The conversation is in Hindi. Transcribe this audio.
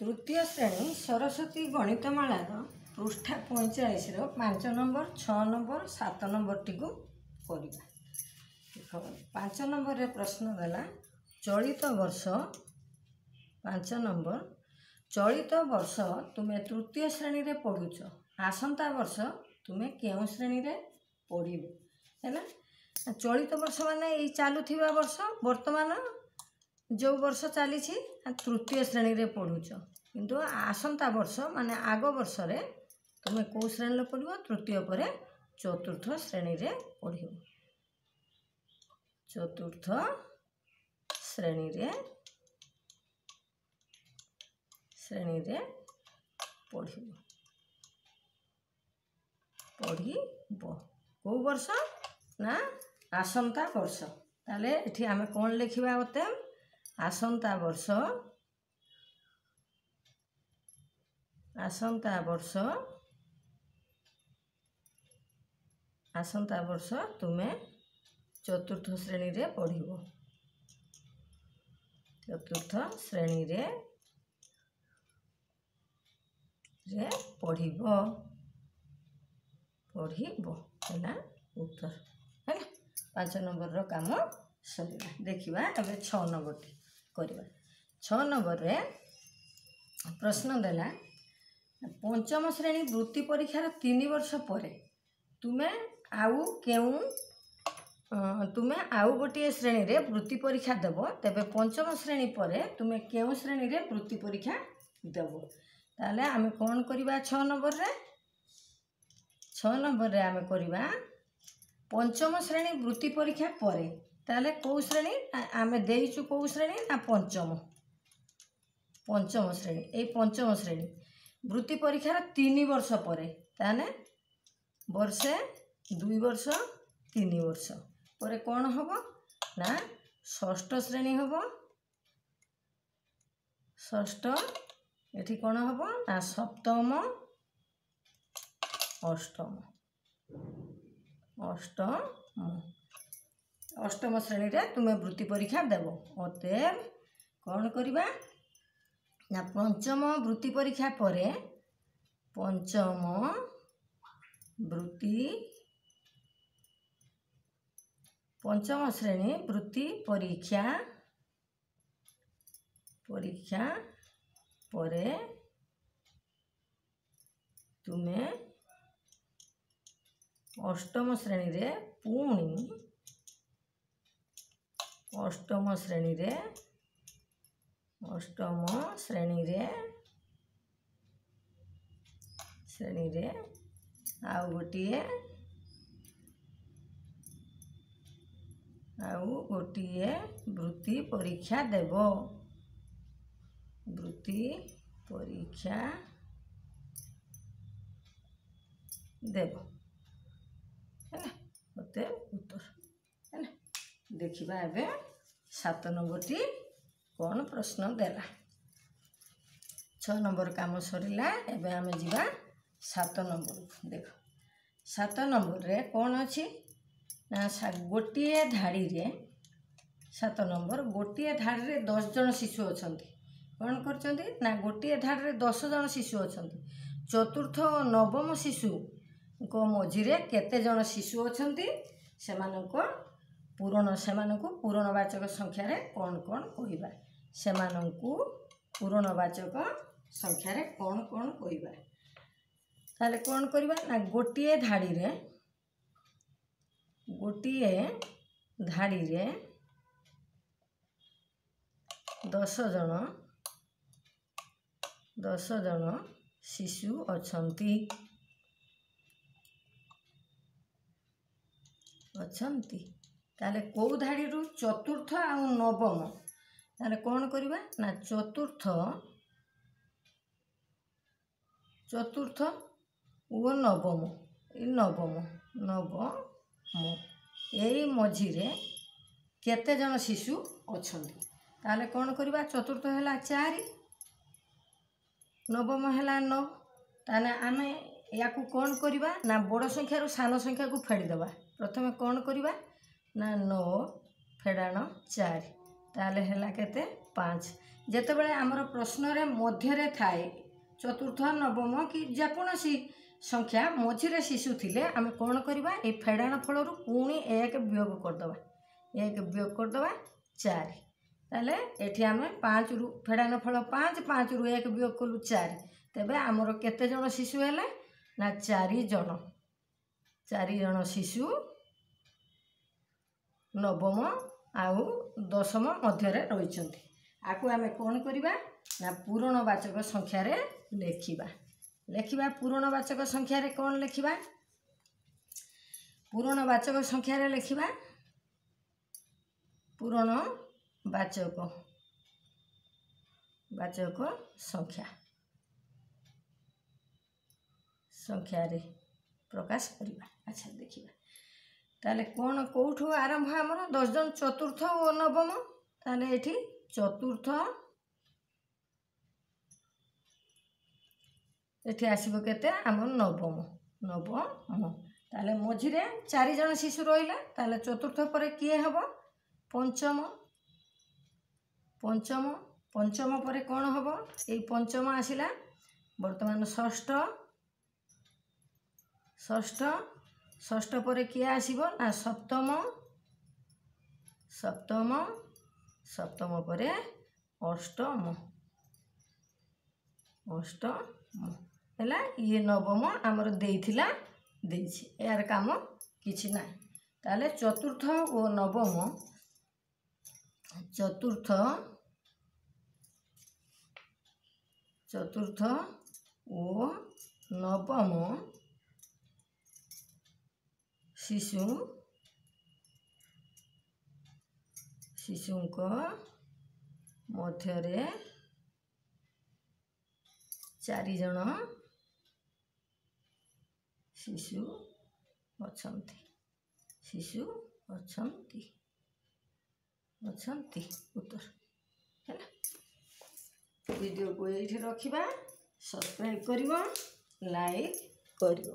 तृतीय श्रेणी सरस्वती गणितमालार पृष्ठा 45 5 नंबर 6 नंबर 7 नंबर टी करवा। देख 5 नंबर रे प्रश्न देला चलित वर्ष 5 नंबर चलित वर्ष तुम्हें तृतीय श्रेणी रे पढ़ुच आसंता वर्ष तुम्हें केउ श्रेणी रे पढ़िबो हैना। चलित वर्ष माने ई चालुथिबा वर्ष वर्तमान जो वर्ष चली तृतीय श्रेणी रे पढ़ुच किंतु आसंता वर्ष माने आग वर्ष रे तुम्हें कौ श्रेणी रे पढ़िबो तृतीय पर चतुर्थ श्रेणी रे पढ़िबो। चतुर्थ श्रेणी रे पढ़िबो कौ वर्ष ना आसंता वर्ष। ताले एठी आमे कोन लिखिबा होते आसंता वर्ष तुम्हें चतुर्थ श्रेणी रे पढ़िबो। चतुर्थ श्रेणी रे पढ़िबो है उत्तर है। 5 नंबर रो काम सरीला। देखिबा एबे 6 नंबर टी करबा। 6 नंबर रे प्रश्न देला पंचम श्रेणी वृत्ति परीक्षार 3 वर्ष पर तुम्हें आउ गोटे श्रेणी रे वृत्ति परीक्षा देव तेबे पंचम श्रेणी पर तुम्हें केउ श्रेणी रे वृत्ति परीक्षा देव। ताले आमे कोन करबा 6 नंबर रे 6 नंबर रे आमे करबा पंचम श्रेणी वृत्ति परीक्षा पर ताले कौ श्रेणी आमे देइचु कौ श्रेणी ना पंचम श्रेणी। ए पंचम श्रेणी वृत्ति परीक्षार 3 वर्ष पर ताने वर्षे 2 वर्ष 3 वर्ष पर कौन हम ना षष्ठ श्रेणी हम। षष्ठ एठी कौन हम ना सप्तम अष्टम श्रेणी रे तुम्हें वृत्ति परीक्षा देव। अतएव कौन करबा ना पंचम वृत्ति परीक्षा पर पंचम श्रेणी वृत्ति परीक्षा पर तुम्हें अष्टम श्रेणी रे पुणी अष्टम श्रेणी रे आउ गोटिए वृत्ति परीक्षा देव। वृत्ति परीक्षा देव है ना। होते उत्तर है ना। देखिबा एबे 7 नंबर टी कौन प्रश्न देला। 6 नंबर काम सरीला। एबे आमे जिबा 7 नंबर। देख 7 नंबर रे कौन अछि ना गोटिए धाड़ी रे 7 नंबर गोटिए धाड़ी रे 10 जन शिशु अछंती। कौन करचंती ना गोटिए धाड़ी रे 10 जन शिशु अछंती। चतुर्थ और नवम शिशु को मझिरे केते जन शिशु अछंती सेमानको पूरणवाचक संख्या रे कौन कहबा। सेमानको पूरणवाचक संख्या रे कौन कहबा। ताले कौन करबा ना गोटिए धाड़ी रे 10 जन शिशु अछंती। ताले कौ धाड़ी रु चतुर्थ आ नवम ताले कौन करबा ना चतुर्थ और नवम यही मझिरे केते जन शिशु अछंती। ताले कौन करबा चतुर्थ हैला 4 नवम हैला 9। ताने आमे याकू कौन करबा ना बड़ संख्या रु सान संख्या को फेडी देबा। प्रथमे कौन करबा ना 9 फेडाण 4 ताले हैला केते 5 ଯେତେବେଳେ ଆମର ପ୍ରଶ୍ନରେ ମଧ୍ୟରେ ଥାଏ ଚତୁର୍ଥ ନବମ କି ଯେକୌଣସି ସଂଖ୍ୟା ମଝିରେ ଶିଶୁ ଥିଲେ ଆମେ କ'ଣ କରିବା ଏ ଫେଡ଼ାଣ ଫଳରୁ ପୁଣି 1 ବିୟୋଗ କରିଦେବା 1 ବିୟୋଗ କରିଦେବା 4 ତାହେଲେ ଏଠି ଆମେ 5ରୁ ଫେଡ଼ାଣ ଫଳ 5ରୁ 1 ବିୟୋଗ କଲୁ 4 ତେବେ ଆମର କେତେ ଜଣ ଶିଶୁ ହେଲେ ନା 4 ଜଣ ଶିଶୁ ନବମ ଆଉ ଦଶମ ମଧ୍ୟରେ ରହିଛନ୍ତି। ଆକୁ ଆମେ କ'ଣ କରିବା ନା ପୂରଣବାଚକ ସଂଖ୍ୟାରେ ଲେଖିବା ପୂରଣବାଚକ ସଂଖ୍ୟାରେ କ'ଣ ଲେଖିବା ପୂରଣବାଚକ ସଂଖ୍ୟାରେ ଲେଖିବା ପୂରଣବାଚକ ସଂଖ୍ୟାରେ ପ୍ରକାଶ କରିବା। ଆଚ୍ଛା ଦେଖିବା ତାହେଲେ କ'ଣ କେଉଁଠୁ ଆରମ୍ଭ ଆମର 10 ଜଣ ଚତୁର୍ଥ ଓ ନବମ ତାହେଲେ ଏଠି ଚତୁର୍ଥ ଏଠି ଆସିବ କେତେ ଆମର ନବମ ତାହେଲେ ମଝିରେ 4 ଜଣ ଶିଶୁ ରହିଲା ତାହେଲେ ଚତୁର୍ଥ ପରେ କିଏ ହେବ ପଞ୍ଚମ ପରେ କ'ଣ ହେବ ଏଇ ପଞ୍ଚମ ଆସିଲା ବର୍ତ୍ତମାନ ଷଷ୍ଠ ପରେ କିଏ ଆସିବ ନା ସପ୍ତମ ପରେ ଅଷ୍ଟମ ହେଲା ଇଏ ନବମ ଆମର ଦେଇଛି ଏହାର କାମ କିଛି ନାହିଁ। ତାହେଲେ ଚତୁର୍ଥ ଓ ନବମ ଶିଶୁଙ୍କ ମଧ୍ୟରେ 4 ଜଣ ଶିଶୁ ଅଛନ୍ତି ଉତ୍ତର ହେଲା। ଭିଡ଼ିଓକୁ ଏଇଠି ରଖିବା ସବସ୍କ୍ରାଇବ୍ କରିବ ଲାଇକ୍ କରିବ।